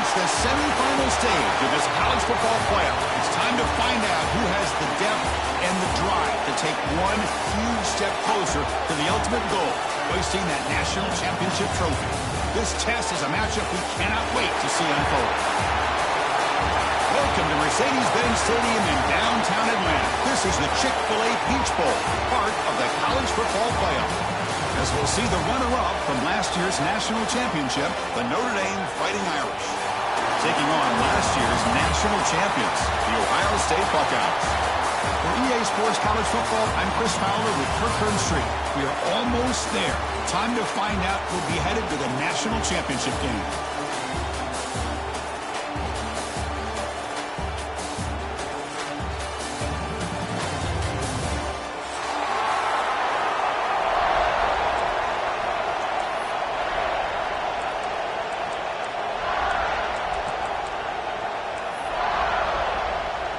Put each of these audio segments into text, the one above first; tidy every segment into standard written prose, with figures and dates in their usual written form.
reached the semifinal stage of this college football playoff. It's time to find out who has the depth and the drive to take one huge step closer to the ultimate goal, hoisting that national championship trophy. This test is a matchup we cannot wait to see unfold. Welcome to Mercedes-Benz Stadium in downtown Atlanta. This is the Chick-fil-A Peach Bowl, part of the college football playoff. As we'll see the runner-up from last year's national championship, the Notre Dame Fighting Irish, taking on last year's national champions, the Ohio State Buckeyes. For EA Sports College Football, I'm Chris Fowler with Kirk Herbstreit. We are almost there. Time to find out who'll be headed to the national championship game.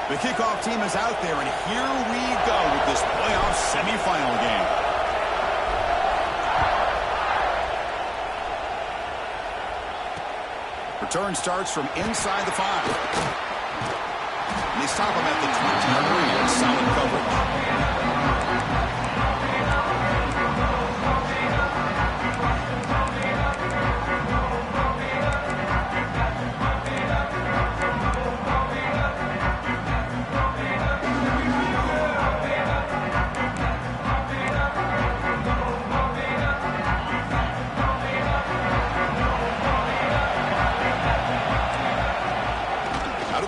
The kickoff team is out there, and here we go with this playoff semifinal game. Return starts from inside the 5. And they stop him at the 23 with solid coverage.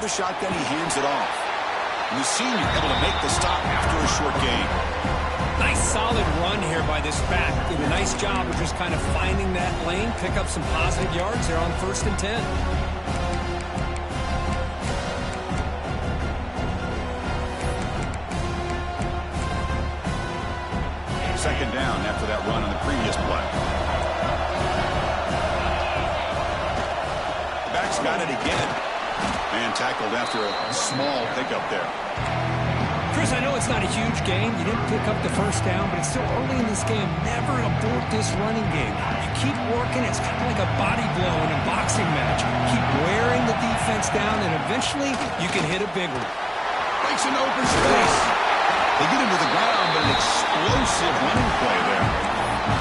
Shotgun, he hands it off. And the senior able to make the stop after a short gain. Nice solid run here by this back. Did a nice job of just kind of finding that lane, pick up some positive yards there on 1st and 10. Second down after that run on the previous play. The back's got it again. Man tackled after a small pickup there. Chris, I know it's not a huge game. You didn't pick up the first down, but it's still early in this game. Never abort this running game. You keep working. It's kind of like a body blow in a boxing match. Keep wearing the defense down, and eventually you can hit a big one. Breaks an open space. They get into the ground, but an explosive running play there.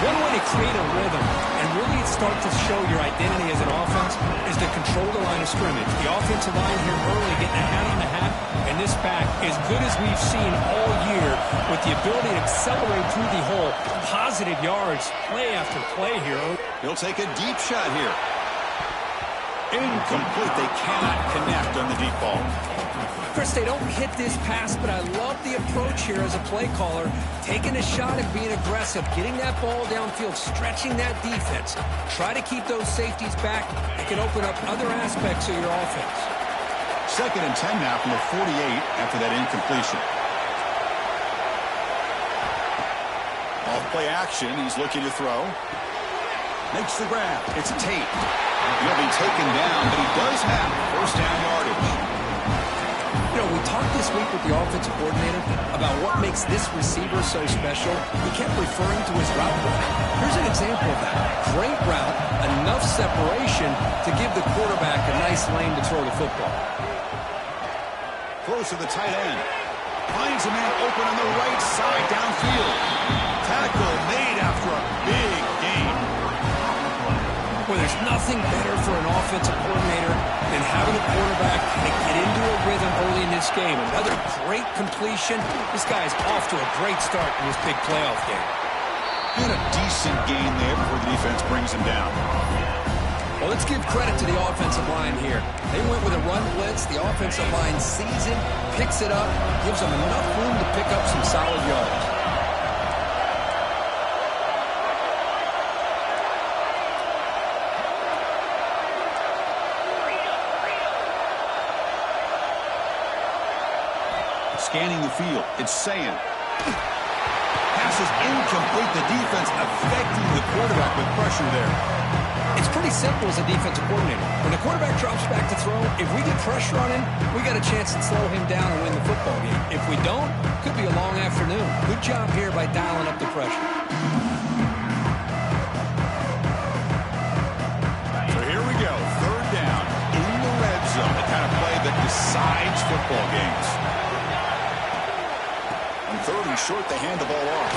One way to create a rhythm and really start to show your identity as an offense is to control the line of scrimmage. The offensive line here early getting a hat on the hat, and this back, as good as we've seen all year, with the ability to accelerate through the hole, positive yards, play after play here. He'll take a deep shot here. Incomplete. They cannot connect on the deep ball. Chris, they don't hit this pass, but I love the approach here as a play caller. Taking a shot and being aggressive, getting that ball downfield, stretching that defense. Try to keep those safeties back. It can open up other aspects of your offense. 2nd and 10 now from the 48 after that incompletion. Off play action, he's looking to throw. Makes the grab. It's Tate. He'll be taken down, but he does have 1st down yardage. You know, we talked this week with the offensive coordinator about what makes this receiver so special. He kept referring to his route running. Here's an example of that. Great route, enough separation to give the quarterback a nice lane to throw the football. Close to the tight end. Finds a man open on the right side downfield. Tackle made after a big gain. Well, there's nothing better for an offensive coordinator than having a quarterback to get into a rhythm early in this game. Another great completion. This guy's off to a great start in this big playoff game. And a decent gain there before the defense brings him down. Well, let's give credit to the offensive line here. They went with a run blitz. The offensive line sees it, picks it up, gives them enough room to pick up some solid yards. Scanning the field. It's Sand. Pass is incomplete. The defense affecting the quarterback with pressure there. It's pretty simple as a defensive coordinator. When the quarterback drops back to throw, if we get pressure on him, we got a chance to slow him down and win the football game. If we don't, could be a long afternoon. Good job here by dialing up the pressure. So here we go. 3rd down in decides football games. On 3rd and short, they hand the ball off.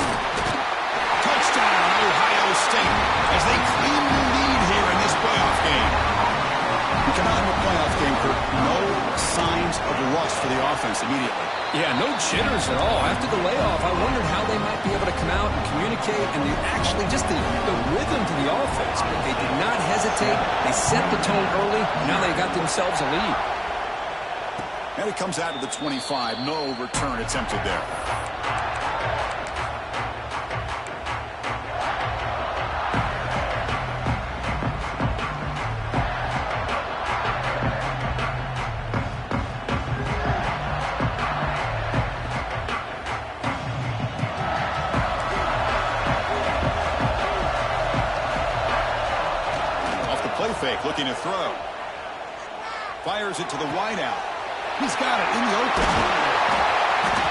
Touchdown, Ohio State, as they claim the lead here in this playoff game. We come out in a playoff game, Kurt. No signs of rust for the offense immediately. Yeah, no jitters at all. After the layoff, I wondered how they might be able to come out and communicate and actually just the rhythm to the offense. But they did not hesitate. They set the tone early. Now they got themselves a lead. And it comes out to the 25. No return attempted there. Fake, looking to throw. Fires it to the wideout. He's got it in the open.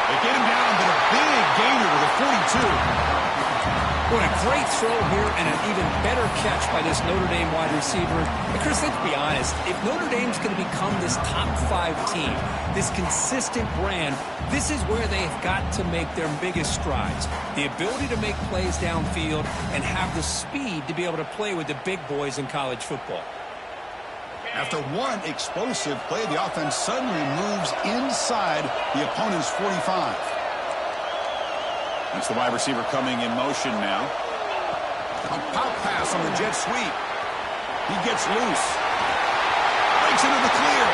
They get him down, but a big gainer to the 42. What a great throw here and an even better catch by this Notre Dame wide receiver. And Chris, let's be honest. If Notre Dame's going to become this top 5 team, this consistent brand, this is where they've got to make their biggest strides. The ability to make plays downfield and have the speed to be able to play with the big boys in college football. After one explosive play, the offense suddenly moves inside the opponent's 45. That's the wide receiver coming in motion now. A pop pass on the jet sweep. He gets loose. Breaks into the clear.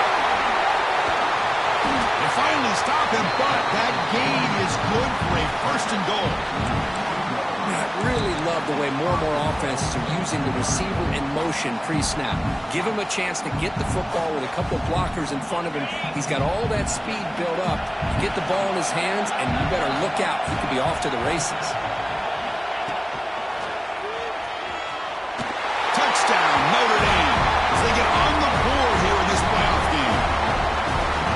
They finally stop him, but that gain is good for a 1st and goal. I really love the way more and more offenses are using the receiver in motion pre-snap. Give him a chance to get the football with a couple of blockers in front of him. He's got all that speed built up. You get the ball in his hands, and you better look out. He could be off to the races. Touchdown, Notre Dame, as they get on the board here in this playoff game.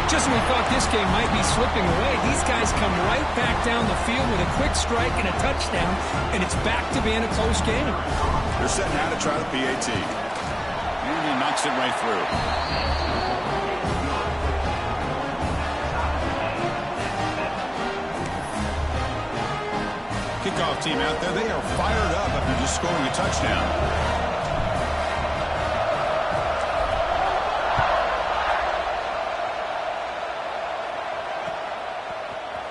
Just when we thought this game might be slipping away, these guys come right back down the field with a quick strike and a touchdown, and it's back to being a close game. They're setting out to try the PAT. And he knocks it right through. Kickoff team out there, they are fired up after just scoring a touchdown.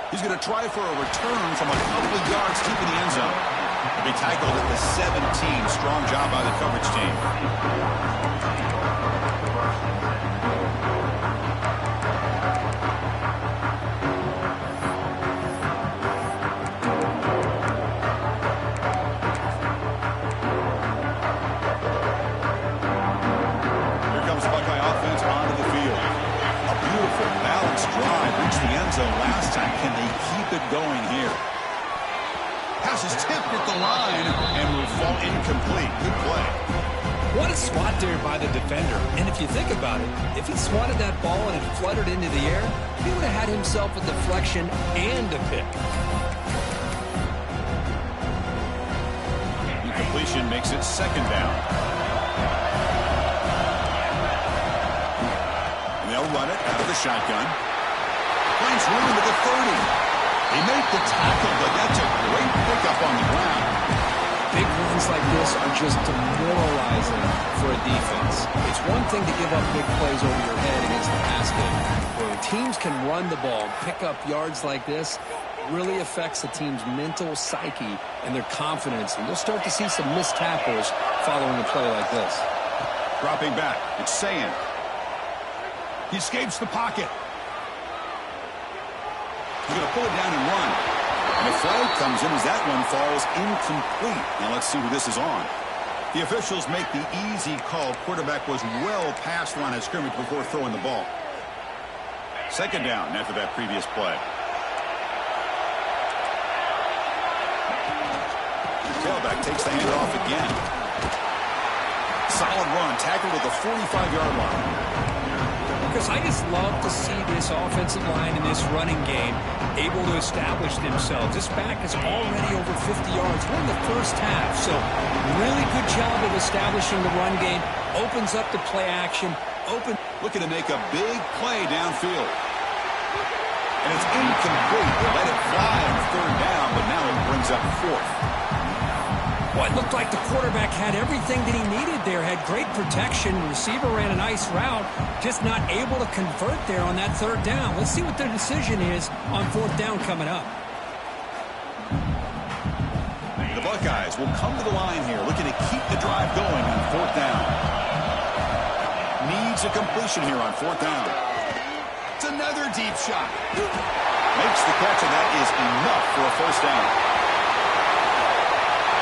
He's going to try for a return from a couple of yards deep in the end zone. He'll be tackled at the 17. Strong job by the coverage team. Here comes the Buckeye offense onto the field. A beautiful balanced drive reached the end zone last time. Can they keep it going here? Pass is tipped at the line and will fall incomplete. Good play. What a swat there by the defender. And if you think about it, if he swatted that ball and it fluttered into the air, he would have had himself a deflection and a pick. Incompletion makes it 2nd down. And they'll run it out of the shotgun. Finds room to the 30. They make the tackle, but that's a great pickup on the ground. Big runs like this are just demoralizing for a defense. It's one thing to give up big plays over your head against the pass game. When teams can run the ball, pick up yards like this, it really affects the team's mental psyche and their confidence. And you'll start to see some missed tackles following a play like this. Dropping back, it's Sayin. He escapes the pocket. He's going to pull it down and run. And a flag comes in as that one falls incomplete. Now let's see who this is on. The officials make the easy call. Quarterback was well past the line of scrimmage before throwing the ball. 2nd down after that previous play. Tailback takes the handoff again. Solid run, tackled at the 45-yard line. Because I just love to see this offensive line in this running game able to establish themselves. This back is already over 50 yards. We're in the first half, so really good job of establishing the run game. Opens up the play action. Looking to make a big play downfield. And it's incomplete. They let it fly on third down, but now it brings up fourth. Well, it looked like the quarterback had everything that he needed there. Had great protection. The receiver ran a nice route. Just not able to convert there on that third down. Let's see what their decision is on fourth down coming up. The Buckeyes will come to the line here, looking to keep the drive going on fourth down. Needs a completion here on fourth down. It's another deep shot. Makes the catch, and that is enough for a first down.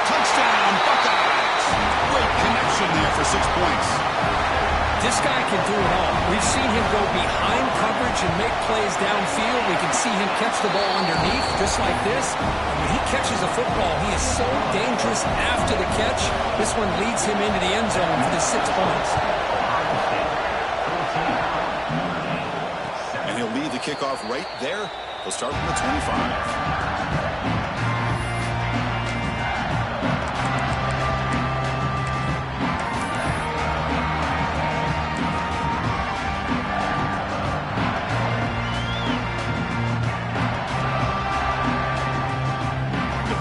Touchdown, Buckeyes! Great connection there for 6 points. This guy can do it all. We've seen him go behind coverage and make plays downfield. We can see him catch the ball underneath, just like this. And when he catches a football, he is so dangerous after the catch. This one leads him into the end zone for the 6 points. And he'll lead the kickoff right there. He'll start from the 25.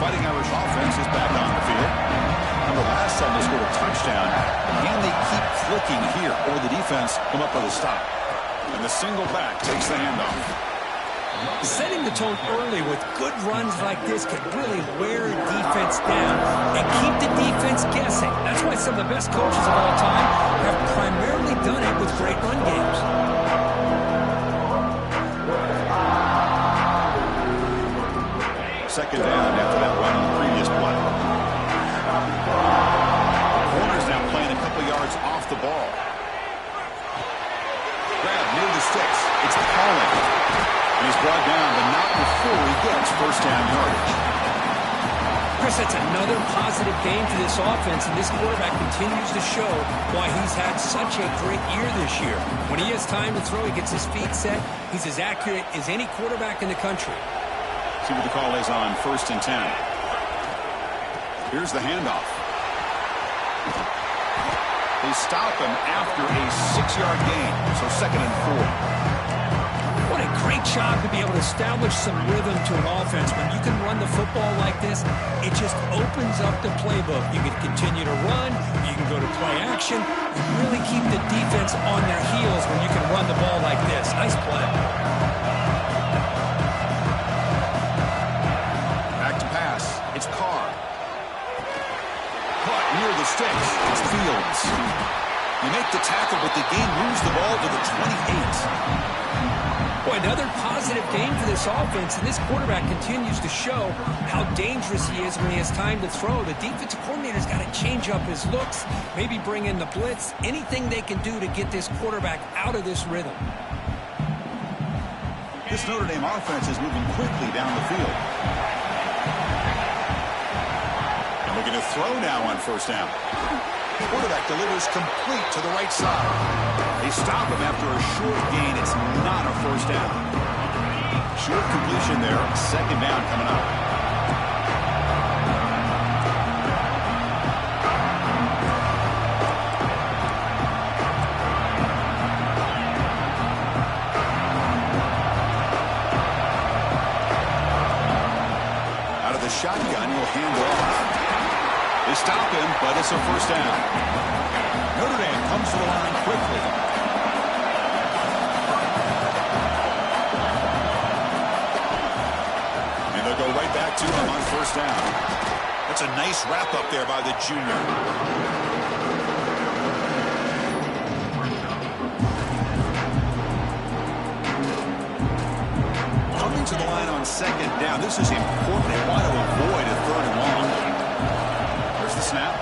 Fighting Irish offense is back on the field. Remember last time they scored a touchdown. Can they keep clicking here, or the defense come up with a stop? And the single back takes the handoff. Setting the tone early with good runs like this can really wear a defense down and keep the defense guessing. That's why some of the best coaches of all time have primarily done it with great run games. Second down after that run on the previous play. The corner's now playing a couple yards off the ball. Grab near the sticks. It's Collins. And he's brought down, but not before he gets first down yardage. Chris, that's another positive game for this offense, and this quarterback continues to show why he's had such a great year this year. When he has time to throw, he gets his feet set. He's as accurate as any quarterback in the country. See what the call is on first and 10. Here's the handoff. They stop him after a 6-yard gain, so second and 4. What a great job to be able to establish some rhythm to an offense. When you can run the football like this, it just opens up the playbook. You can continue to run, you can go to play action, you really keep the defense on their heels when you can run the ball like this. Nice play. It's Carr. Caught near the sticks. It's Fields. You make the tackle, but the game moves the ball to the 28. Boy, another positive game for this offense, and this quarterback continues to show how dangerous he is when he has time to throw. The defensive coordinator's got to change up his looks, maybe bring in the blitz, anything they can do to get this quarterback out of this rhythm. This Notre Dame offense is moving quickly down the field. Looking to throw now on first down. The quarterback delivers complete to the right side. They stop him after a short gain. It's not a first down. Short completion there. Second down coming up. Out of the shotgun, he'll hand off. They stop him, but it's a first down. Notre Dame comes to the line quickly. And they'll go right back to him on first down. That's a nice wrap up there by the junior. Coming to the line on second down. This is important. They want to avoid a third and long. The snap,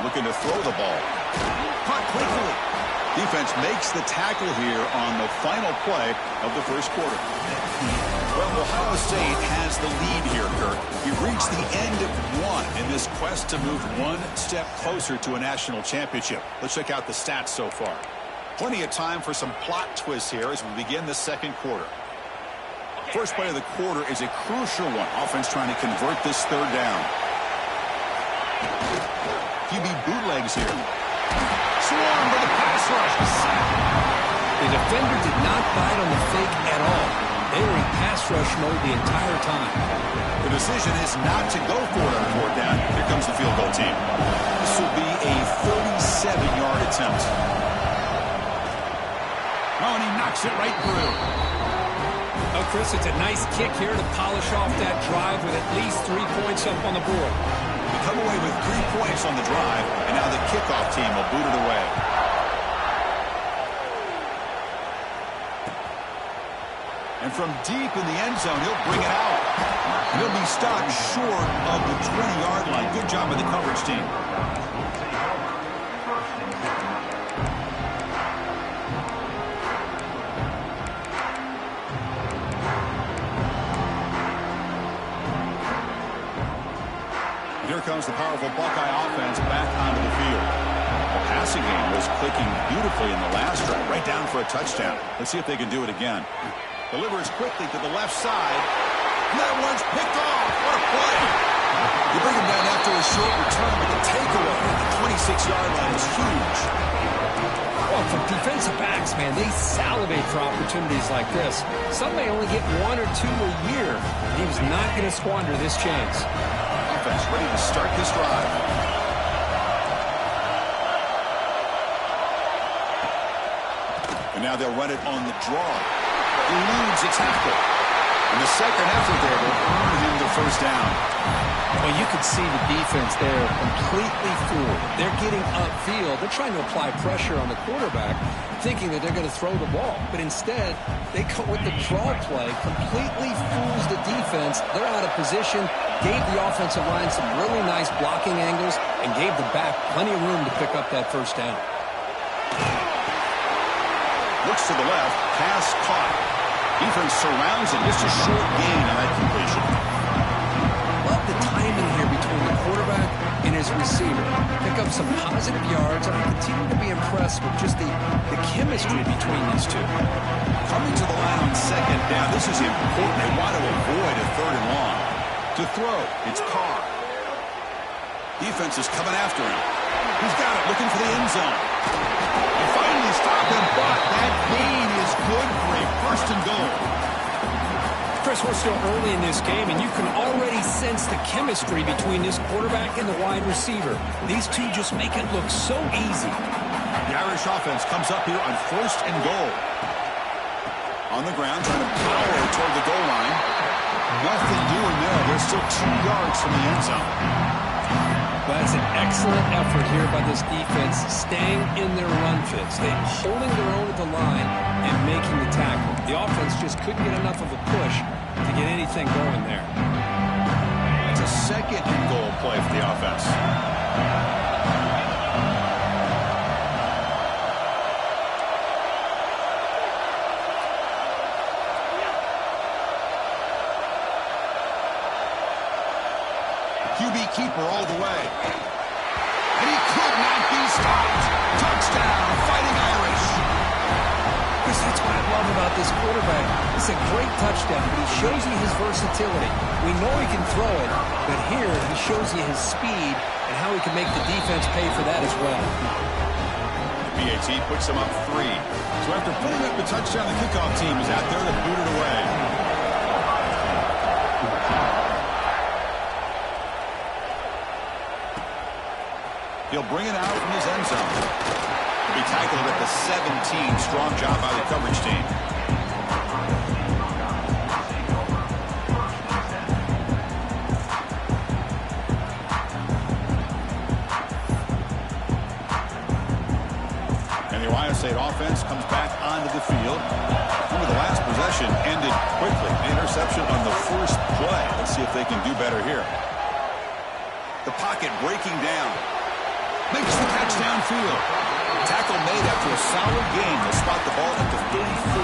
looking to throw the ball. Caught quickly. Defense makes the tackle here on the final play of the first quarter. Well, Ohio State has the lead here, Kirk. You've reached the end of one in this quest to move one step closer to a national championship. Let's check out the stats so far. Plenty of time for some plot twists here as we begin the second quarter. First play of the quarter is a crucial one. Offense trying to convert this third down. QB bootlegs here. Swarm with the pass rush. defender did not bite on the fake at all. They were in pass rush mode the entire time. The decision is not to go for it on 4th down. Here comes the field goal team. This will be a 37-yard attempt. Oh, and he knocks it right through. Oh, Chris, it's a nice kick here to polish off that drive with at least 3 points up on the board. We come away with 3 points on the drive, and now the kickoff team will boot it away. And from deep in the end zone, he'll bring it out. He'll be stopped short of the 20-yard line. Good job by the coverage team. Here comes the powerful Buckeye offense back onto the field. The passing game was clicking beautifully in the last drive, right down for a touchdown. Let's see if they can do it again. Delivers quickly to the left side. That one's picked off. What a play. You bring him down after a short return, but the takeaway at the 26-yard line is huge. Well, for defensive backs, man, they salivate for opportunities like this. Some may only get 1 or 2 a year. He was not going to squander this chance. Offense ready to start this drive. And now they'll run it on the draw. Eludes a tackle. And the second effort there will earn him the 1st down. Well, you could see the defense there completely fooled. They're getting upfield. They're trying to apply pressure on the quarterback, thinking that they're going to throw the ball. But instead, they go with the draw play, completely fools the defense. They're out of position, gave the offensive line some really nice blocking angles, and gave the back plenty of room to pick up that 1st down. Looks to the left, pass caught. Defense surrounds it. Just a short gain on that completion. Love the timing here between the quarterback and his receiver. Pick up some positive yards, and I continue to be impressed with just the chemistry between these two. Coming to the line on 2nd down. This is important. They want to avoid a 3rd and long. To throw, it's Carr. Defense is coming after him. He's got it, looking for the end zone. They finally stop him, but that gain is good for a 1st and goal. Chris, we're still early in this game, and you can already sense the chemistry between this quarterback and the wide receiver. These two just make it look so easy. The Irish offense comes up here on 1st and goal. On the ground, trying to power toward the goal line. Nothing doing there. They're still 2 yards from the end zone. That's an excellent effort here by this defense, staying in their run fits. They're holding their own at the line and making the tackle. The offense just couldn't get enough of a push to get anything going there. It's a 2nd and goal play for the offense. QB keeper all the way. And he could not be stopped. Touchdown, Fighting Irish. Chris, that's what I love about this quarterback. It's a great touchdown, but he shows you his versatility. We know he can throw it, but here he shows you his speed and how he can make the defense pay for that as well. The PAT puts him up 3. So after putting up the touchdown, the kickoff team is out there to boot it away. He'll bring it out from his end zone. He'll be tackled at the 17. Strong job by the coverage team. And the Ohio State offense comes back onto the field. Remember, the last possession ended quickly. Interception on the 1st play. Let's see if they can do better here. The pocket breaking down. Makes the catch downfield. Tackle made after a solid game. They'll spot the ball at the 34.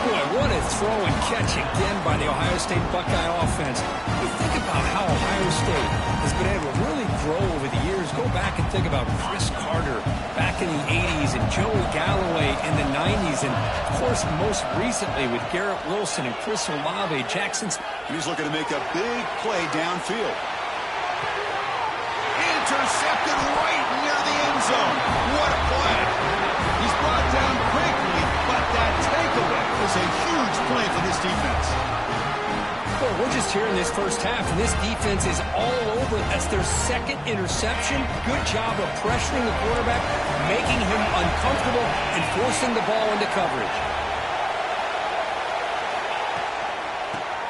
Boy, what a throw and catch again by the Ohio State Buckeye offense. You think about how Ohio State has been able to really grow over the years. Go back and think about Chris Carter back in the 80s and Joey Galloway in the 90s. And, of course, most recently with Garrett Wilson and Chris Olave. Jackson's. He's looking to make a big play downfield. Intercepted right near the end zone. What a play. He's brought down quickly defense. Well, we're just here in this first half, and this defense is all over. That's their second interception. Good job of pressuring the quarterback, making him uncomfortable, and forcing the ball into coverage.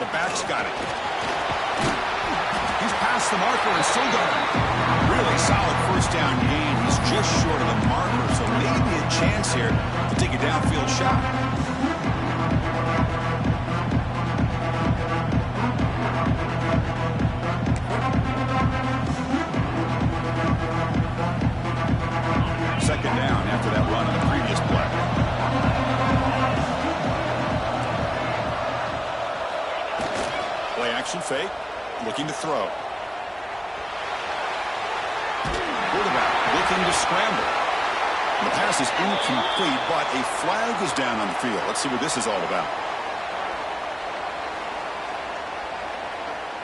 The back's got it. He's past the marker and still going. Really solid first down gain. He's just short of the marker, so maybe a chance here to take a downfield shot. Second down after that run on the previous play. Play action fake, looking to throw. Quarterback looking to scramble. The pass is incomplete, but a flag is down on the field. Let's see what this is all about.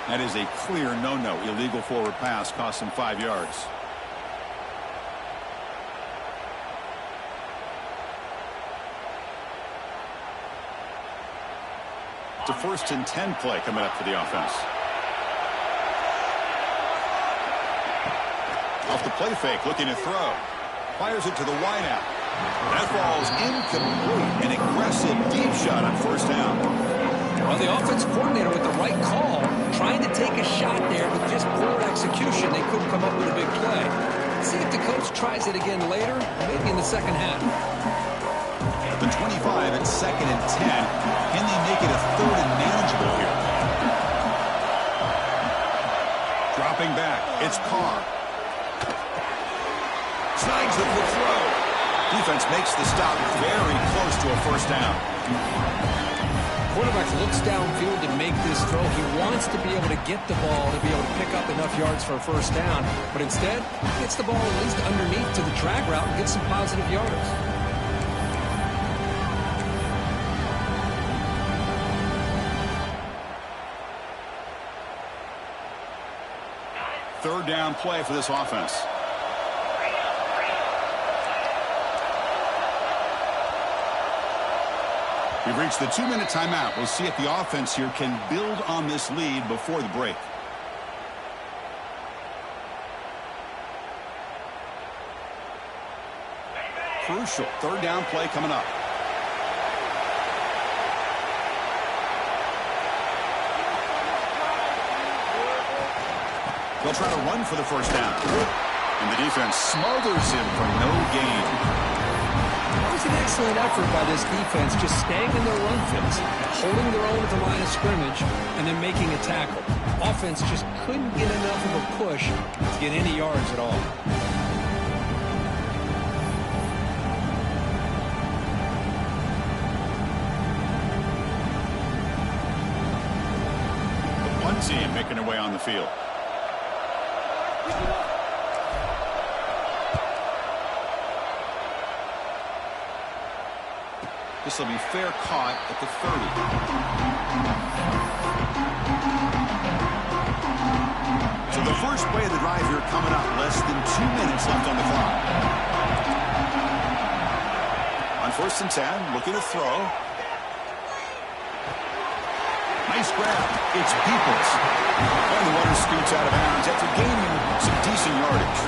That is a clear no-no. Illegal forward pass cost him 5 yards. It's a 1st and 10 play coming up for the offense. Off the play fake, looking to throw. Fires it to the wideout. That ball's incomplete. An aggressive deep shot on 1st down. Well, the offense coordinator with the right call, trying to take a shot there with just poor execution. They couldn't come up with a big play. See if the coach tries it again later, maybe in the second half. The 25 at 2nd and 10. Can they make it a 3rd and manageable here? Dropping back. It's Carr. Snags it with throw. Defense makes the stop very close to a 1st down. Quarterback looks downfield to make this throw. He wants to be able to get the ball to be able to pick up enough yards for a 1st down, but instead gets the ball at least underneath to the drag route and gets some positive yards. Third down play for this offense. We've reached the 2-minute timeout. We'll see if the offense here can build on this lead before the break. Crucial 3rd down play coming up. They'll try to run for the 1st down. And the defense smothers him for no gain. It was an excellent effort by this defense, just staying in their run fits, holding their own at the line of scrimmage, and then making a tackle. Offense just couldn't get enough of a push to get any yards at all. The punt team making their way on the field. This will be fair caught at the 30. So the first play of the drive here coming up. Less than 2 minutes left on the clock. On 1st and 10, looking to throw. Nice grab. It's Peoples. And the runner scoots out of bounds after gaining some decent yardage.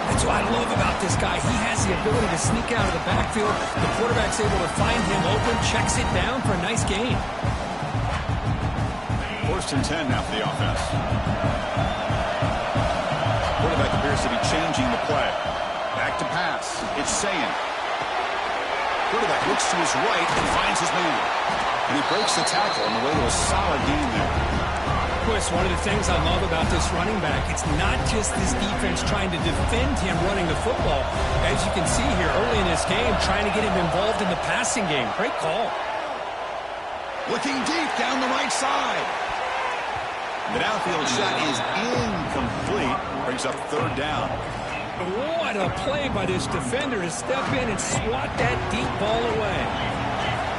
That's what I love about this guy. He has the ability to sneak out of the backfield. The quarterback's able to find him open, checks it down for a nice gain. 1st and 10 now for the offense. Quarterback appears to be changing the play. Back to pass. It's Sayan. Quarterback looks to his right and finds his man. And he breaks the tackle on the way to a solid gain there. It's one of the things I love about this running back. It's not just this defense trying to defend him running the football. As you can see here early in this game, trying to get him involved in the passing game. Great call. Looking deep down the right side. The downfield shot is incomplete. Brings up 3rd down. What a play by this defender to step in and swat that deep ball away.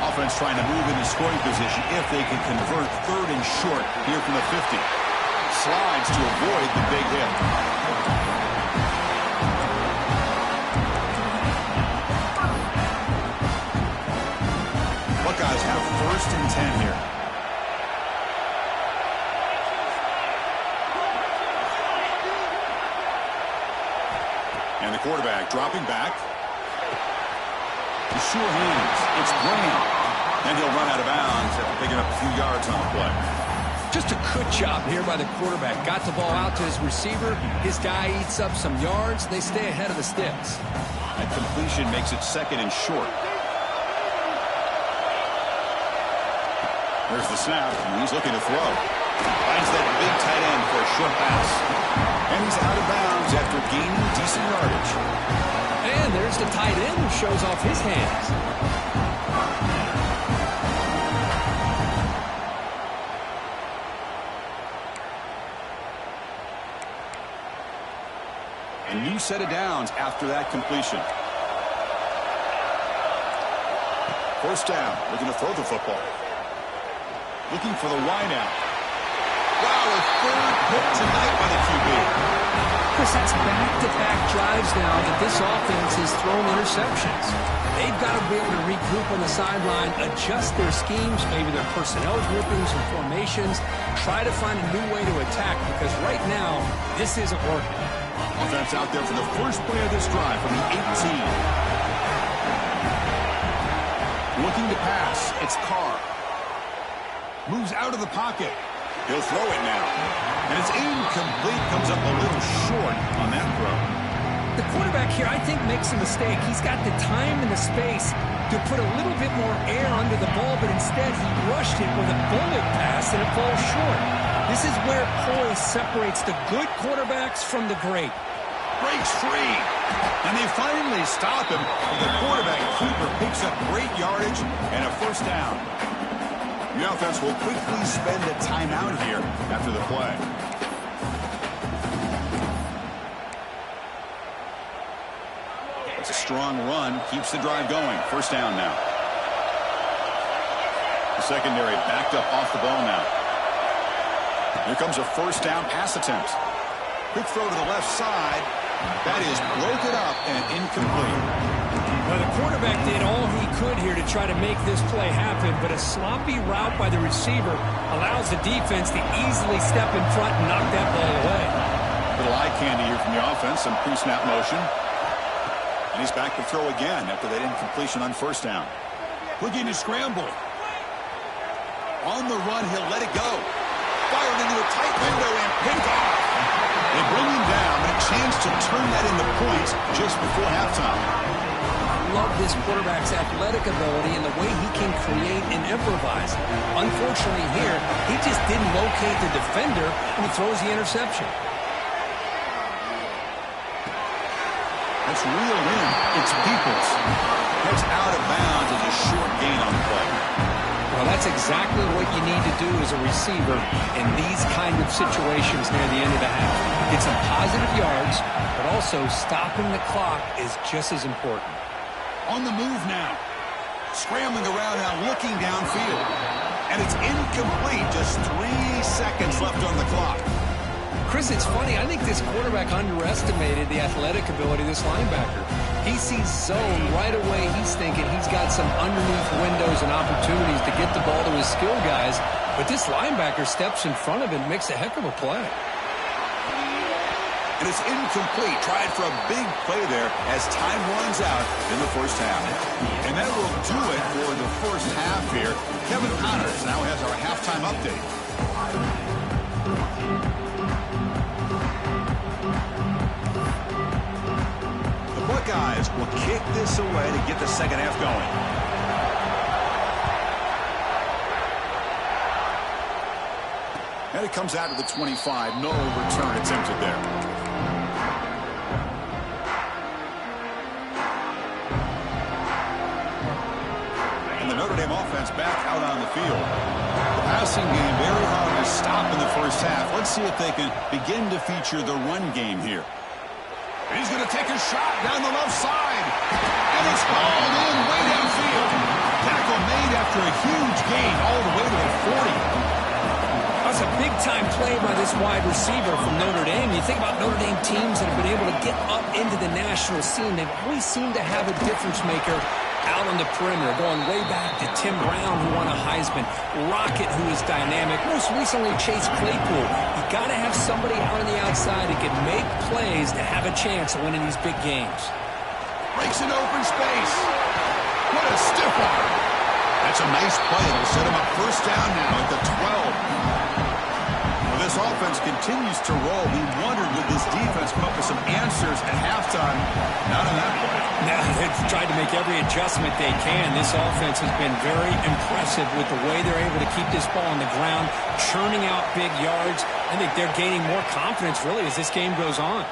Offense trying to move into scoring position if they can convert 3rd and short here from the 50. Slides to avoid the big hit. Buckeyes have 1st 1st and 10 here. And the quarterback dropping back. The sure hands. It's Graham. And he'll run out of bounds after picking up a few yards on the play. Just a good job here by the quarterback. Got the ball out to his receiver. His guy eats up some yards. They stay ahead of the sticks. That completion makes it 2nd and short. There's the snap, and he's looking to throw. Finds that big tight end for a short pass. And he's out of bounds after gaining decent yardage. And there's the tight end who shows off his hands. A new set of downs after that completion. 1st down, looking to throw the football. Looking for the wide out. Wow, a 3rd pick tonight by the QB. Chris, that's back-to-back drives now that this offense has thrown interceptions. They've got to be able to regroup on the sideline, adjust their schemes, maybe their personnel groupings and formations, try to find a new way to attack, because right now, this isn't working. Offense out there for the first play of this drive from the 18. Looking to pass. It's Carr. Moves out of the pocket. He'll throw it now. And it's incomplete. Comes up a little short on that throw. The quarterback here, I think, makes a mistake. He's got the time and the space to put a little bit more air under the ball, but instead he rushed it with a bullet pass and it falls short. This is where poise separates the good quarterbacks from the great. Breaks free. And they finally stop him. The quarterback keeper picks up great yardage and a 1st down. The offense will quickly spend a timeout here after the play. It's a strong run. Keeps the drive going. 1st down now. The secondary backed up off the ball now. Here comes a 1st down pass attempt. Quick throw to the left side. That is broken up and incomplete. Well, the quarterback did all he could here to try to make this play happen, but a sloppy route by the receiver allows the defense to easily step in front and knock that ball away. Little eye candy here from the offense, some pre-snap motion. And he's back to throw again after that incompletion on 1st down. Looking to scramble. On the run, he'll let it go. Fired into a tight window and picked off. They bring him down, but a chance to turn that into points just before halftime. I love this quarterback's athletic ability and the way he can create and improvise. Unfortunately here, he just didn't locate the defender and he throws the interception. That's reeled in. It's Peoples. That's out of bounds as a short gain on the play. Well, that's exactly what you need to do as a receiver in these kind of situations near the end of the half. Get some positive yards, but also stopping the clock is just as important. On the move now. Scrambling around now, looking downfield. And it's incomplete. Just 3 seconds left on the clock. Chris, it's funny. I think this quarterback underestimated the athletic ability of this linebacker. He sees zone right away. He's thinking he's got some underneath windows and opportunities to get the ball to his skill guys. But this linebacker steps in front of him and makes a heck of a play. And it's incomplete. Tried for a big play there as time runs out in the 1st half. And that will do it for the 1st half here. Kevin Connors now has our halftime update. The Buckeyes will kick this away to get the 2nd half going. And it comes out of the 25. No return attempted there. The Notre Dame offense back out on the field. The passing game very hard to stop in the 1st half. Let's see if they can begin to feature the run game here. He's going to take a shot down the left side. And it's hauled in way downfield. Tackle made after a huge gain all the way to the 40. That's a big-time play by this wide receiver from Notre Dame. You think about Notre Dame teams that have been able to get up into the national scene. They've always seemed to have a difference maker Out on the perimeter, going way back to Tim Brown, who won a Heisman. Rocket, who is dynamic. Most recently, Chase Claypool. You got to have somebody out on the outside who can make plays to have a chance of winning these big games. Breaks an open space. What a stiff arm. That's a nice play. It'll set him up first down now at the 12. Well, this offense continues to roll. We wondered, would this defense come up with some answers at halftime? Not on that play. No, they've tried to make every adjustment they can. This offense has been very impressive with the way they're able to keep this ball on the ground, churning out big yards. I think they're gaining more confidence, really, as this game goes on.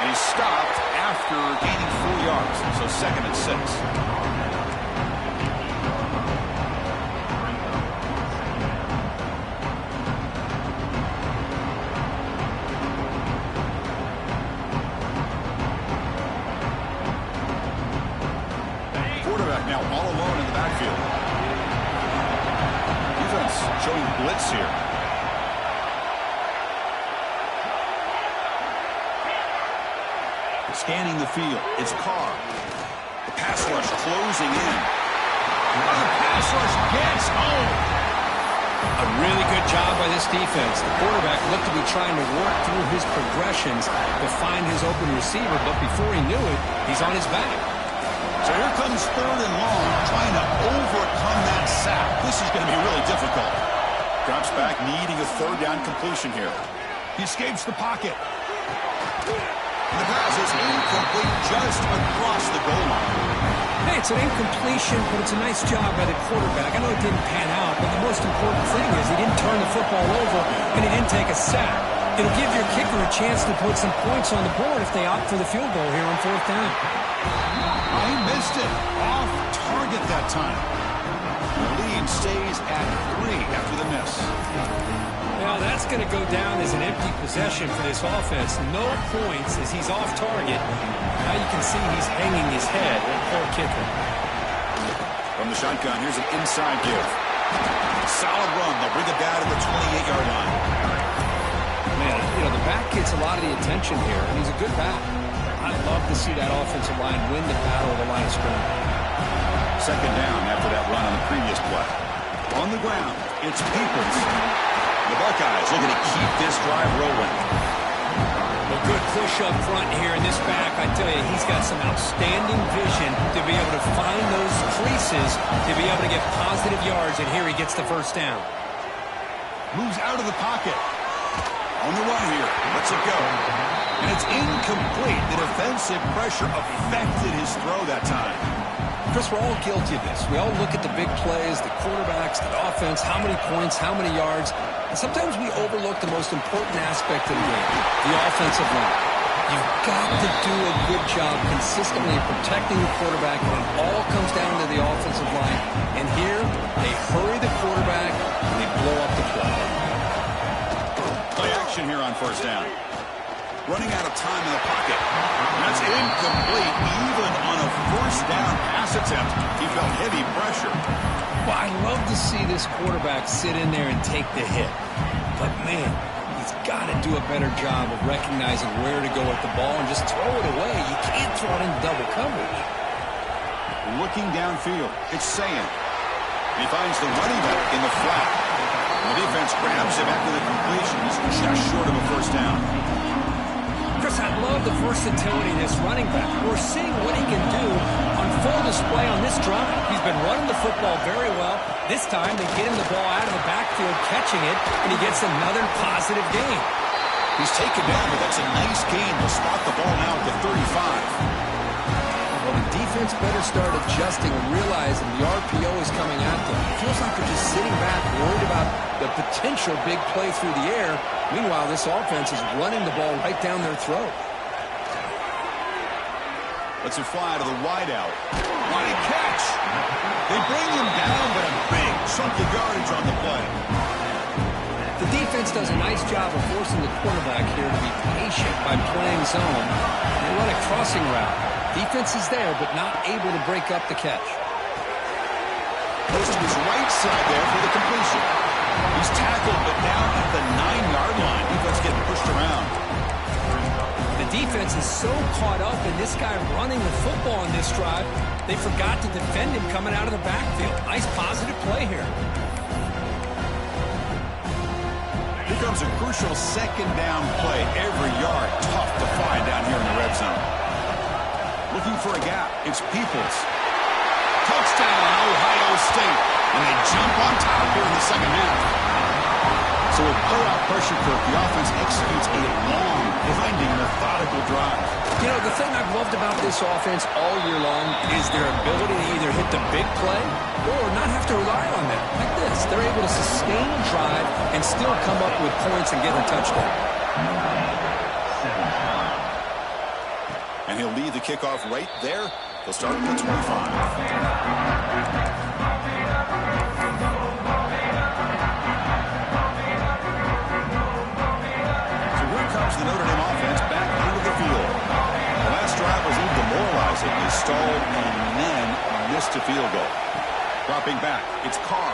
And he's stopped after gaining 4 yards, so 2nd and 6. Now all alone in the backfield. Defense showing blitz here. Scanning the field. It's Carr. The pass rush closing in. Oh, the pass rush gets home. A really good job by this defense. The quarterback looked to be trying to work through his progressions to find his open receiver, but before he knew it, he's on his back. So here comes 3rd and long, trying to overcome that sack. This is going to be really difficult. Drops back, needing a 3rd down completion here. He escapes the pocket. And the pass is incomplete just across the goal line. Hey, it's an incompletion, but it's a nice job by the quarterback. I know it didn't pan out, but the most important thing is he didn't turn the football over and he didn't take a sack. It'll give your kicker a chance to put some points on the board if they opt for the field goal here on 4th down. Oh, he missed it. Off target that time. The lead stays at 3 after the miss. Well, that's going to go down as an empty possession for this offense. No points as he's off target. Now you can see he's hanging his head. Poor kicker. From the shotgun, here's an inside give. Solid run. They'll bring it down to the 28-yard line. Man, you know, the back gets a lot of the attention here, and he's a good back. I'd love to see that offensive line win the battle of the line of scrimmage. 2nd down after that run on the previous play. On the ground, it's Peoples. The Buckeyes looking to keep this drive rolling. A good push up front here in this back. I tell you, he's got some outstanding vision to be able to find those creases, to be able to get positive yards, and here he gets the 1st down. Moves out of the pocket. On the run here. Lets it go. And it's incomplete. The defensive pressure affected his throw that time. Chris, we're all guilty of this. We all look at the big plays, the quarterbacks, the offense, how many points, how many yards. And sometimes we overlook the most important aspect of the game, the offensive line. You've got to do a good job consistently protecting the quarterback when it all comes down to the offensive line. And here, they hurry the quarterback and they blow up the play. Play action here on 1st down. Running out of time in the pocket. That's incomplete. Even on a 1st down pass attempt, he felt heavy pressure. Well, I love to see this quarterback sit in there and take the hit. But, man, he's got to do a better job of recognizing where to go with the ball and just throw it away. You can't throw it in double coverage. Looking downfield, it's Sayan. He finds the running back in the flat. The defense grabs him after the completion. He's just short of a 1st down. Chris, I love the versatility of this running back. We're seeing what he can do on full display on this drive. He's been running the football very well. This time, they get him the ball out of the backfield, catching it, and he gets another positive gain. He's taken down, but that's a nice gain. They'll spot the ball now at the 35. Well, the defense better start adjusting and realizing the RPO is coming at them. It feels like they're just sitting back, worried about the potential big play through the air. Meanwhile, this offense is running the ball right down their throat. Lets it fly to the wideout. What a catch! They bring him down, but a big chunk of yardage on the play. The defense does a nice job of forcing the quarterback here to be patient by playing zone. They run a crossing route. Defense is there, but not able to break up the catch. Goes to his right side there for the completion. He's tackled, but down at the 9-yard line. Defense getting pushed around. The defense is so caught up in this guy running the football on this drive, they forgot to defend him coming out of the backfield. Nice positive play here. Here comes a crucial second down play. Every yard tough to find down here in the red zone. Looking for a gap. It's Peoples. Touchdown, Ohio State. And they jump on top here in the second half. So with blowout pressure, Kirk, the offense executes a long, grinding, methodical drive. You know, the thing I've loved about this offense all year long is their ability to either hit the big play or not have to rely on that. Like this, they're able to sustain a drive and still come up with points and get a touchdown. And he'll lead the kickoff right there. They'll start at the 25. The Notre Dame offense back onto the field. The last drive was a little demoralizing. They stalled and then missed a field goal. Dropping back, it's Carr.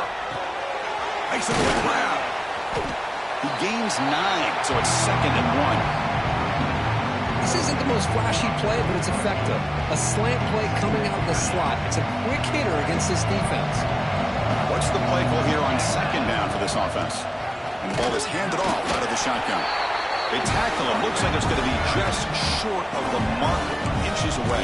Makes it a grab. He gains 9, so it's 2nd and 1. This isn't the most flashy play, but it's effective. A slant play coming out of the slot. It's a quick hitter against this defense. What's the play call here on 2nd down for this offense? And the ball is handed off out of the shotgun. They tackle him. Looks like it's going to be just short of the mark, inches away.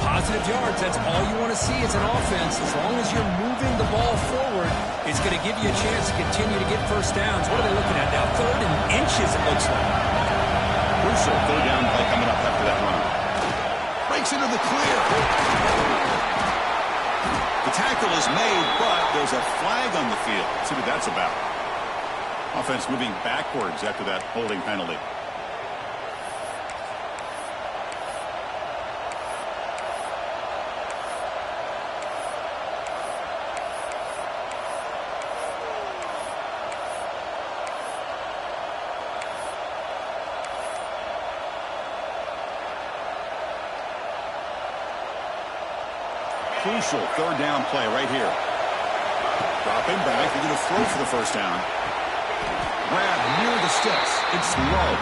Positive yards, that's all you want to see as an offense. As long as you're moving the ball forward, it's going to give you a chance to continue to get first downs. What are they looking at now? 3rd and inches, it looks like. Crucial 3rd down play coming up after that run. Breaks into the clear. The tackle is made, but there's a flag on the field. Let's see what that's about. Offense moving backwards after that holding penalty. Crucial 3rd down play right here. Dropping back. They're going to throw for the first down. Grab near the sticks. It's low.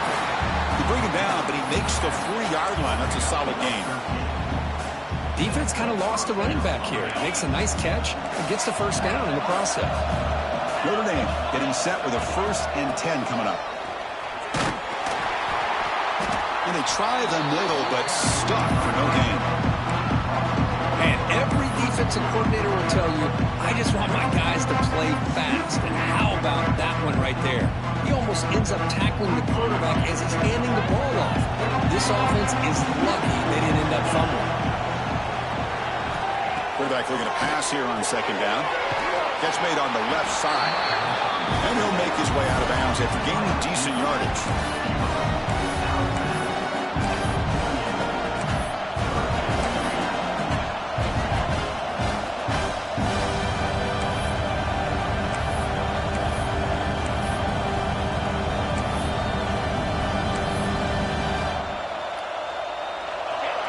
You bring him down, but he makes the 3-yard line. That's a solid gain. Defense kind of lost the running back here. Makes a nice catch and gets the first down in the process. Notre Dame getting set with a 1st and 10 coming up. And they try the middle, but stuck for no gain. And every defensive coordinator will tell you, I just want my guys to play fast. And how about that one right there? He almost ends up tackling the quarterback as he's handing the ball off. This offense is lucky they didn't end up fumbling. Quarterback looking to pass here on 2nd down. Catch made on the left side. And he'll make his way out of bounds after gaining decent yardage.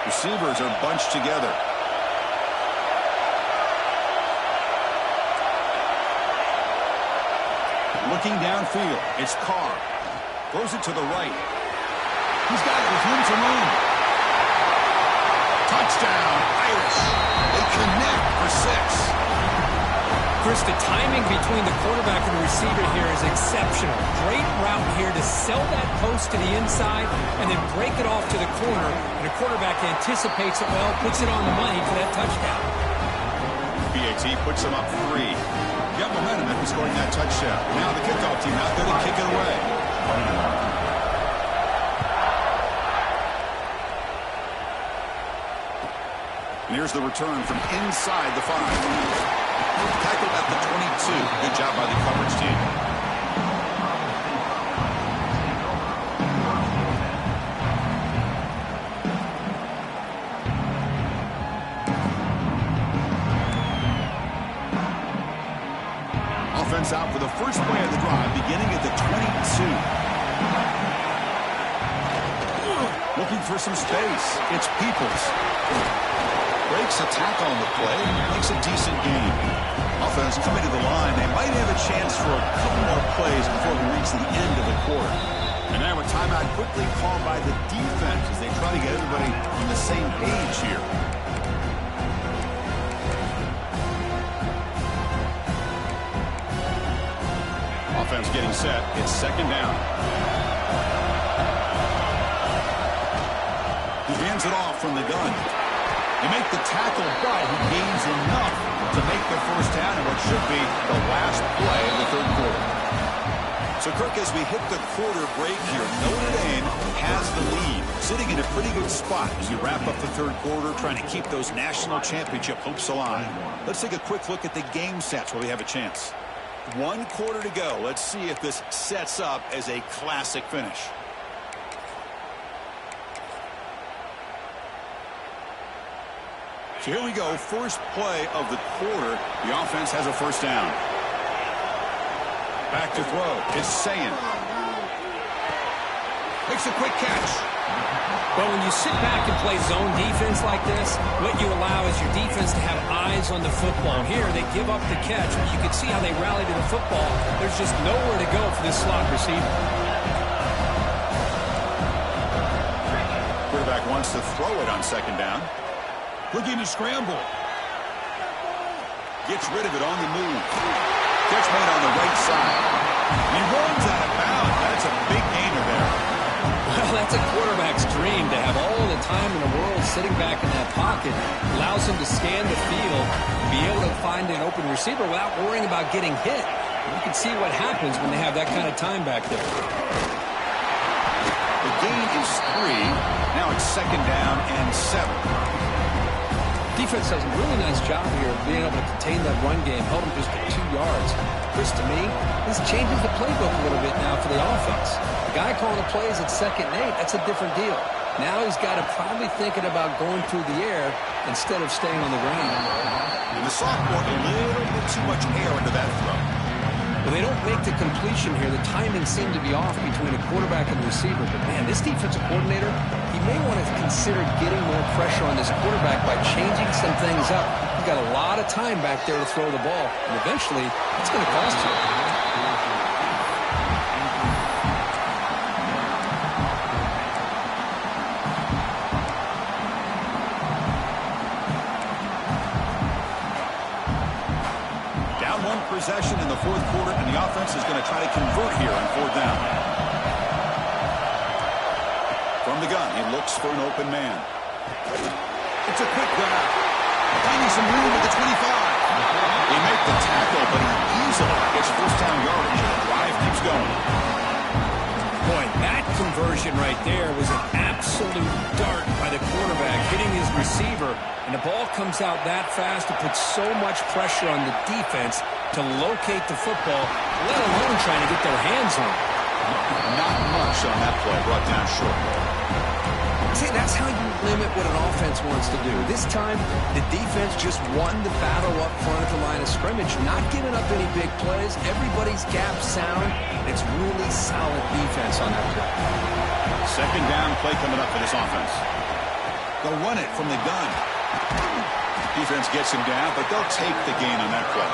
Receivers are bunched together. Looking downfield, it's Carr. Throws it to the right. He's got it with room to run. Touchdown, Irish. They connect for 6. Chris, the timing between the quarterback and the receiver here is exceptional. Great route here to sell that post to the inside and then break it off to the corner. And the quarterback anticipates it well, puts it on the money for that touchdown. BAT puts them up 3. You got momentum after scoring that touchdown. Now the kickoff team out there to kick it away. And here's the return from inside the 5. Tackled at the 22. Good job by the coverage team. Offense out for the first play of the drive, beginning at the 22. Looking for some space. It's Peoples. Breaks a tackle on the play, makes a decent gain. Offense coming to the line. They might have a chance for a couple more plays before we reach the end of the quarter. And now a timeout quickly called by the defense as they try to get everybody on the same page here. Offense getting set. It's second down. He hands it off from the gun. They make the tackle, but he gains enough to make the first down in what should be the last play of the third quarter. So, Kirk, as we hit the quarter break here, Notre Dame has the lead, sitting in a pretty good spot as you wrap up the third quarter, trying to keep those national championship hopes alive. Let's take a quick look at the game stats while we have a chance. 1 quarter to go. Let's see if this sets up as a classic finish. So here we go. First play of the quarter. The offense has a first down. Back to throw. It's Sayin. Makes a quick catch. Well, when you sit back and play zone defense like this, what you allow is your defense to have eyes on the football. Here, they give up the catch, but you can see how they rally to the football. There's just nowhere to go for this slot receiver. Quarterback wants to throw it on second down. Looking to scramble. Gets rid of it on the move. Catch made on the right side. He runs out of bounds. That's a big gainer there. Well, that's a quarterback's dream to have all the time in the world sitting back in that pocket. Allows him to scan the field, be able to find an open receiver without worrying about getting hit. You can see what happens when they have that kind of time back there. The gain is 3. Now it's second down and 7. Defense does a really nice job here of being able to contain that run game, held him just to 2 yards. Chris, to me, this changes the playbook a little bit now for the offense. The guy calling the plays at 2nd and 8, that's a different deal. Now he's got to probably thinking about going through the air instead of staying on the ground. And the sophomore, a little bit too much air into that throw. Well, they don't make the completion here. The timing seemed to be off between a quarterback and the receiver. But, man, this defensive coordinator, he may want to consider getting more pressure on this quarterback by changing some things up. He's got a lot of time back there to throw the ball. And eventually, it's going to cost you. Possession in the fourth quarter, and the offense is going to try to convert here on 4th down. From the gun, he looks for an open man. It's a quick grab. Finding some room at the 25. He made the tackle, but he easily gets first down yardage, and the drive keeps going. Boy, that conversion right there was an absolute dart by the quarterback, hitting his receiver, and the ball comes out that fast. It puts so much pressure on the defense to locate the football, let alone trying to get their hands on it. Not much on that play, brought down short. See, that's how you limit what an offense wants to do. This time, the defense just won the battle up front at the line of scrimmage, not giving up any big plays. Everybody's gap sound. It's really solid defense on that play. Second down play coming up for this offense. They'll run it from the gun. Defense gets him down, but they'll take the gain on that play.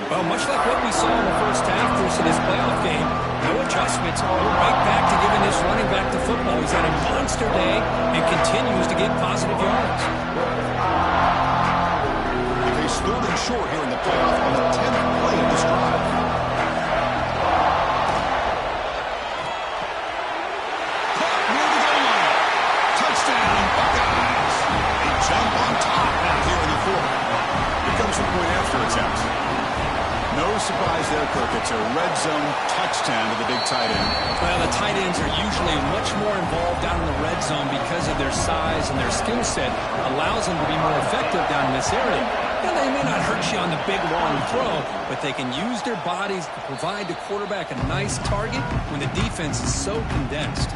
Well, much like what we saw in the first half versus this playoff game, no adjustments. We're right back to giving this running back the football. He's had a monster day and continues to get positive yards. They third and short here in the playoff on the 10th play of this drive. Caught near the goal line. Touchdown, Buckeyes. They jump on top now here in the fourth. Here comes the point after attempt. No surprise there, Kirk. It's a red zone touchdown to the big tight end. Well, the tight ends are usually much more involved down in the red zone because of their size and their skill set. Allows them to be more effective down in this area. And they may not hurt you on the big, long throw, but they can use their bodies to provide the quarterback a nice target when the defense is so condensed.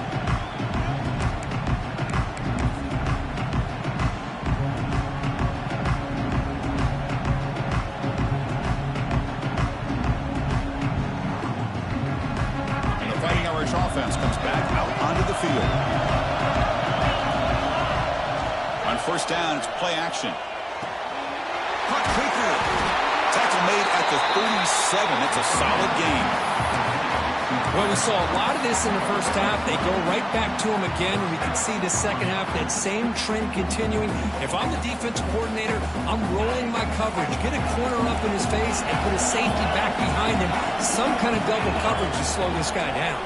Offense comes back out onto the field. On first down, it's play action. Caught quicker. Tackle made at the 37. It's a solid gain. Well, we saw a lot of this in the first half. They go right back to him again, and we can see the second half, that same trend continuing. If I'm the defensive coordinator, I'm rolling my coverage. Get a corner up in his face and put a safety back behind him. Some kind of double coverage to slow this guy down.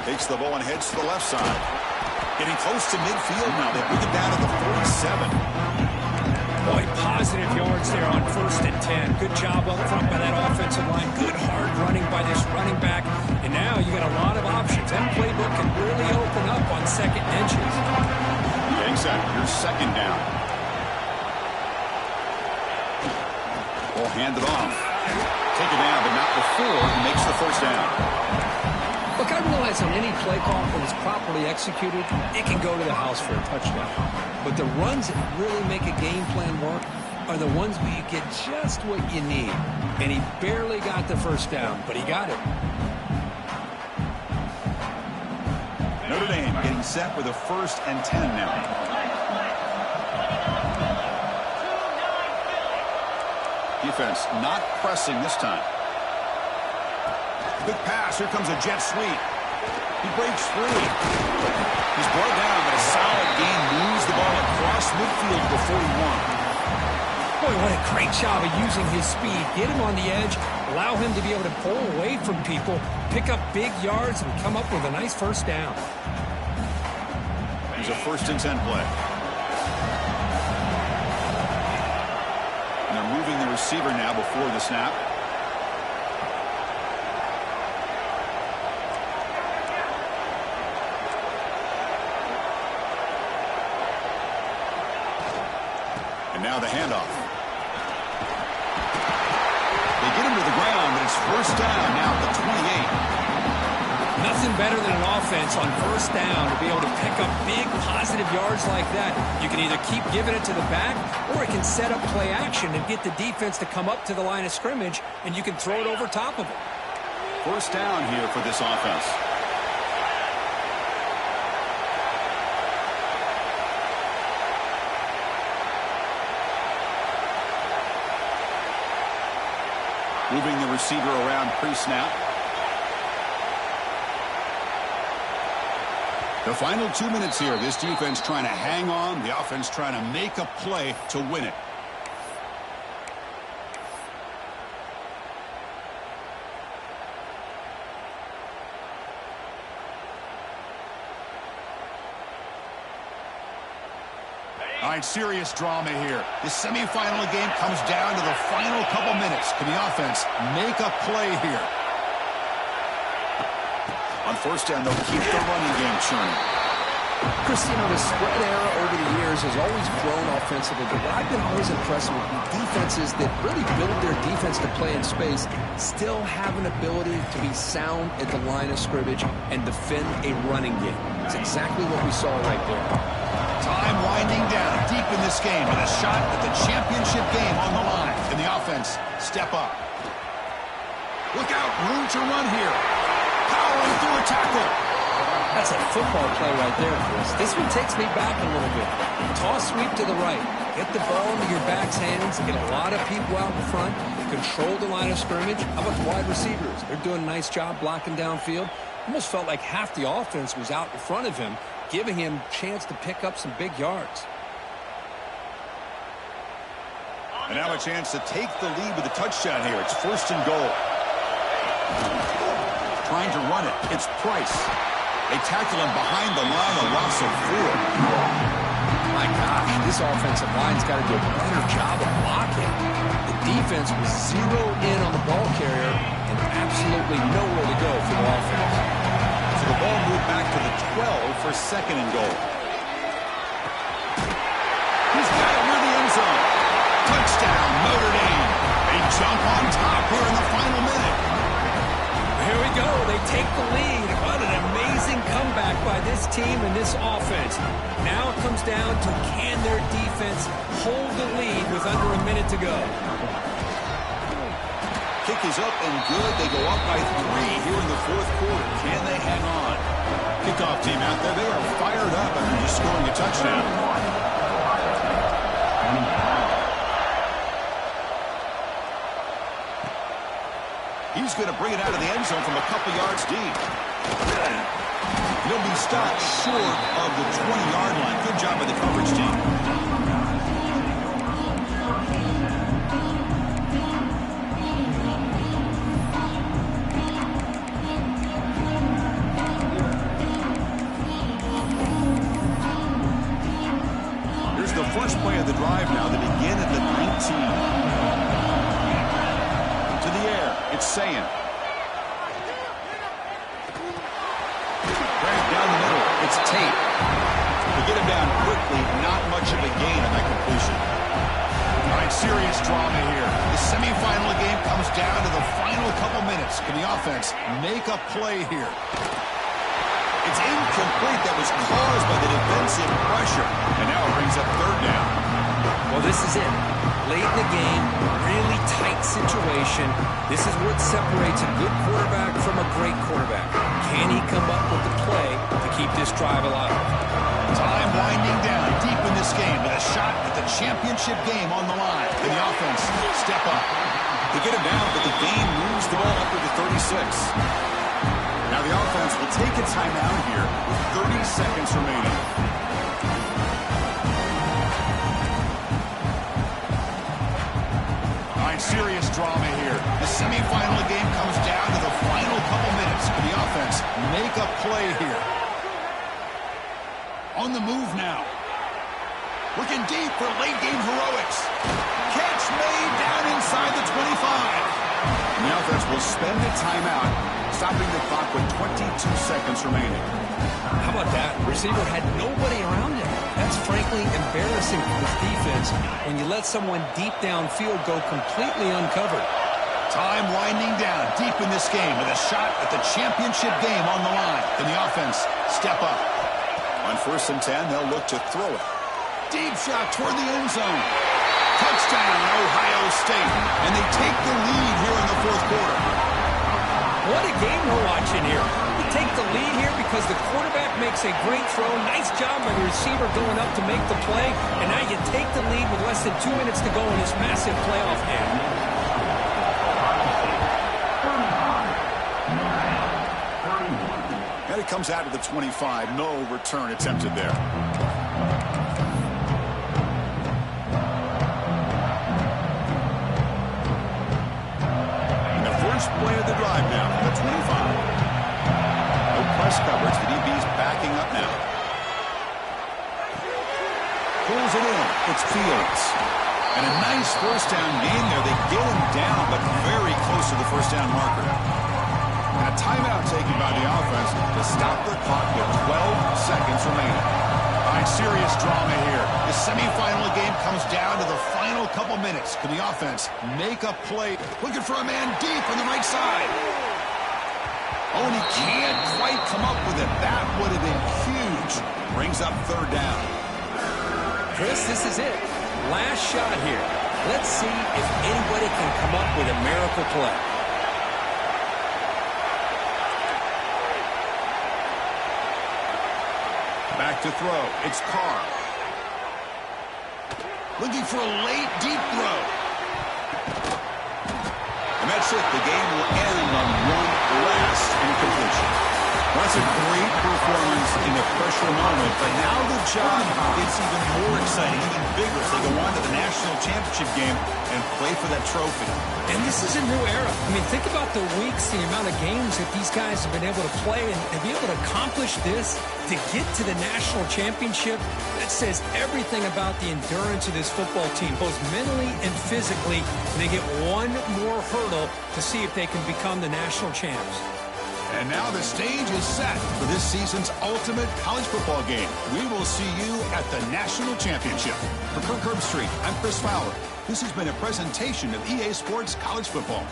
Takes the ball and heads to the left side. Getting close to midfield now. They bring it down to the 47. Boy, positive yards there on 1st and 10. Good job up front by that offensive line. Good hard running by this running back. And now you got a lot of options. That playbook can really open up on 2nd and inches. Yeah, exactly. Your 2nd down. Ball handed off. Take it down, but not before he makes the 1st down. Look, I realize on any play call, when it's properly executed, it can go to the house for a touchdown. But the runs that really make a game plan work are the ones where you get just what you need. And he barely got the 1st down, but he got it. Notre Dame getting set with a 1st and 10 now. Defense not pressing this time. Good pass. Here comes a jet sweep. He breaks free. He's brought down, but a solid gain moves the ball across midfield to the 41. Boy, what a great job of using his speed. Get him on the edge, allow him to be able to pull away from people, pick up big yards, and come up with a nice 1st down. Here's a 1st and 10 play. And they're moving the receiver now before the snap. And now the handoff. They get him to the ground, but it's 1st down now at the 28. Nothing better than an offense on 1st down to be able to pick up big positive yards like that. You can either keep giving it to the back, or it can set up play action and get the defense to come up to the line of scrimmage, and you can throw it over top of it. 1st down here for this offense. Moving the receiver around pre-snap. The final 2 minutes here. This defense trying to hang on. The offense trying to make a play to win it. All right, serious drama here. The semifinal game comes down to the final couple minutes. Can the offense make a play here? On 1st down, they'll keep the running game churning. Chris, you know, the spread era over the years has always grown offensively, but what I've been always impressed with defenses that really build their defense to play in space still have an ability to be sound at the line of scrimmage and defend a running game. It's exactly what we saw right there. Time winding down deep in this game with a shot at the championship game on the line. Can the offense step up? Look out, room to run here. Powering through a tackle. That's a football play right there, Chris. This one takes me back a little bit. Toss sweep to the right. Get the ball into your back's hands. Get a lot of people out in front. Control the line of scrimmage. How about the wide receivers? They're doing a nice job blocking downfield. Almost felt like half the offense was out in front of him, giving him a chance to pick up some big yards. And now a chance to take the lead with a touchdown here. It's 1st and goal. Trying to run it. It's Price. They tackle him behind the line, a loss of 4. My gosh, this offensive line's got to do a better job of blocking. The defense was zeroed in on the ball carrier and absolutely nowhere to go for the offense. So the ball moved back to the 12 for 2nd and goal. He's got it near the end zone. Touchdown, Notre Dame. They jump on top here in the final minute. Here we go. They take the lead. What an amazing comeback by this team and this offense. Now it comes down to, can their defense hold the lead with under a minute to go? Kick is up and good. They go up by 3 here in the 4th quarter. Can they hang on? Kickoff team out there. They are fired up after just scoring a touchdown. He's going to bring it out of the end zone from a couple yards deep. He'll be stopped short of the 20-yard line. Good job by the coverage team. Here's the first play of the drive now. They begin at the 19. To the air. It's Sayan. Down the middle, it's Tate. To get him down quickly, not much of a gain on that completion. All right, serious drama here. The semifinal game comes down to the final couple minutes. Can the offense make a play here? It's incomplete. That was caused by the defensive pressure. And now it brings up third down. Well, this is it. Late in the game, really tight situation. This is what separates a good quarterback from a great quarterback. Can he come up with the play to keep this drive alive? Time winding down deep in this game with a shot at the championship game on the line. And the offense step up. They get him down, but the game moves the ball up to the 36. Now the offense will take a timeout here with 30 seconds remaining. Serious drama here. The semifinal game comes down to the final couple minutes. Can the offense make a play here? On the move now. Looking deep for late game heroics. Catch made down inside the 25. And the offense will spend the timeout, stopping the clock with 22 seconds remaining. How about that? Receiver had nobody around him. That's frankly embarrassing for this defense when you let someone deep downfield go completely uncovered. Time winding down deep in this game with a shot at the championship game on the line. Can the offense step up? On 1st and 10, they'll look to throw it. Deep shot toward the end zone. Touchdown, Ohio State. And they take the lead here in the fourth quarter. What a game we're watching here. We take the lead here because the quarterback makes a great throw. Nice job by the receiver going up to make the play. And now you take the lead with less than 2 minutes to go in this massive playoff game. And it comes out to the 25. No return attempted there. First play of the drive now from the 25. No press coverage. The DB's backing up now. Pulls it in. It's Fields. And a nice first down gain there. They get him down, but very close to the first down marker. And a timeout taken by the offense to stop the clock with 12 seconds remaining. All right, serious drama here. The semifinal game comes down to the final couple minutes. Can the offense make a play? Looking for a man deep on the right side. Oh, and he can't quite come up with it. That would have been huge. Brings up third down. Chris, this is it. Last shot here. Let's see if anybody can come up with a miracle play. Back to throw. It's Carr. Looking for a late, deep throw. And that's it. The game will end on one last incompletion. That's a great performance in a pressure moment, but now the job gets even more exciting, even bigger as they go on to the national championship game and play for that trophy. And this is a new era. I mean, think about the weeks, the amount of games that these guys have been able to play, and to be able to accomplish this, to get to the national championship, that says everything about the endurance of this football team, both mentally and physically. They get one more hurdle to see if they can become the national champs. And now the stage is set for this season's ultimate college football game. We will see you at the national championship. For Kirk Herbstreit, I'm Chris Fowler. This has been a presentation of EA Sports College Football.